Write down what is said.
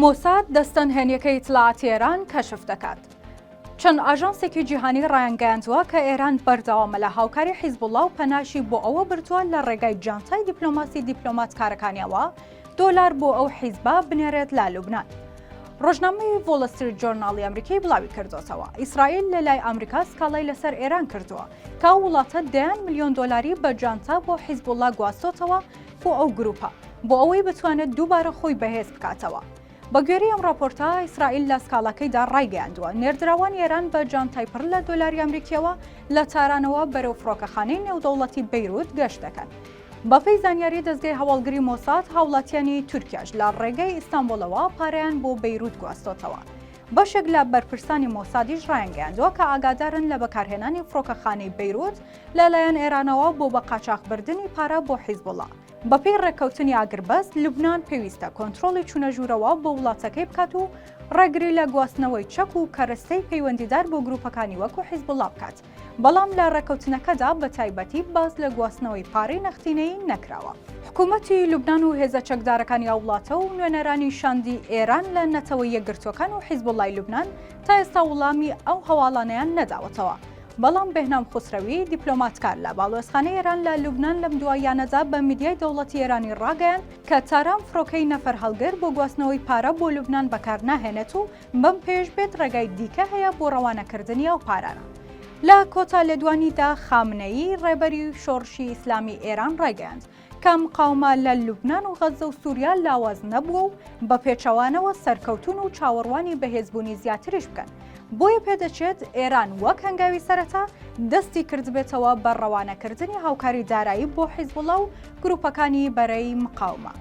مۆساد دەستەنهێنیەکەی ئیتلاعاتی ئێران کەشف دەکات. چەند ئاژانسێکی جیهانی ڕایانگەیاندووە کە ئێران بەردەوامە لە هاوکاری حیزبوڵڵا و پەناشی بۆ ئەوە بردووە لە ڕێگای جانتای دیپلۆماسی دیپلۆماتکارەکانیەوە دۆلار بۆ ئەو حیزبە بنێرێت لا لوبنان. ڕۆژنامەی وۆڵ ستریت جۆرناڵی ئەمریکای بڵاوی کردوتەوە ئیسرائیل لە لای ئەمریکا سکاڵای لەسەر ئێران کردووە کە وڵاتە دەیان ملیۆن دۆلاری بە جانتا بۆ حیزبوڵڵا گواستۆتەوە بۆ ئەو گروپە بۆ ئەوەی بتوانێت دووبارە خۆی بەهێز بکاتەوە. بە گوێرەی ئەم راپۆرتە ئیسرائیل لە سکاڵەکەیدا ڕایگەیاندووە نێردراوانی ئێران بە جانتای پڕ لە دۆلاری ئەمریکیەوە لە تارانەوە بەرەو فڕۆکەخانەی نێودەوڵەتی بەیروت گەشت دەکەن. بەپێی زانیاری دەستگای هەواڵگری مۆساد هاوڵاتیانی تورکیاش لە ڕێگەی ئیستانبوڵەوە پارەیان بۆ بەیروت گواستۆتەوە. بەشێک لە بەرپرسانی مۆسادیش ڕایانگەیاندووە کە ئاگادارن لە بەکارهێنانی فڕۆکەخانەی بەیروت لەلایەن ئێرانەوە بۆ بە قاچاقبردنی پارە بۆ حیزبوڵڵا. بەپێی ڕێککەوتنی ئاگربەست لوبنان پێویستە کۆنتڕۆڵی چوونەژوورەوە بۆ وڵاتەکەی بکات و ڕێگری لە گواستنەوەی چەک و کەرەستەی پەیوەندیدار بۆ گروپەکانی وەکو حیزبوڵڵا بکات. بەڵام لە ڕێککەوتنەکەدا بە تایبەتی باز لە گواستنەوەی پارەی نەختینەیی نەکراوە. حکوومەتی لوبنان و هێزە چەکدارەکانی ئەو وڵاتە و نوێنەرانی شاندی ئێران لە نەتەوەی یەکگرتوەکان و حیزبوڵڵای لوبنان تا ئێستا وەڵامی ئەو هەواڵانەیان نەداوەتەوە. بەڵام بێهنام خوسرەوی دیپلۆماتکار لە باڵوێزخانەی ئێران لە لوبنان لەم دواییانەدا بە میدیای دەوڵەتی ئێرانی ڕاگەیاند کە تاران فڕۆکەی نەفەر هەڵگر بۆ گواستنەوەی پارە بۆ لوبنان بەکار ناهێنێت و بەم پێش بێت ڕێگای دیکە هەیە بۆ ڕەوانەکردنی ئەو پارانە. لە کۆتا لێدوانیدا خامنەیی ڕێبەری شۆڕشی ئیسلامی ئێران ڕایگەیاند کە مقاومە لە لوبنان و غەزە و سووریا لاواز نەبووە و بە پێچەوانەوە سەرکەوتون و چاوەڕوانی بەهێزبوونی زیاتریش بکەن. بۆیە پێدەچێت ئێران وەک هەنگاوی سەرەتا دەستی کردبێتەوە بە ڕەوانەکردنی هاوکاری دارایی بۆ حیزبوڵڵا و گروپەکانی بەرەی مقاومە.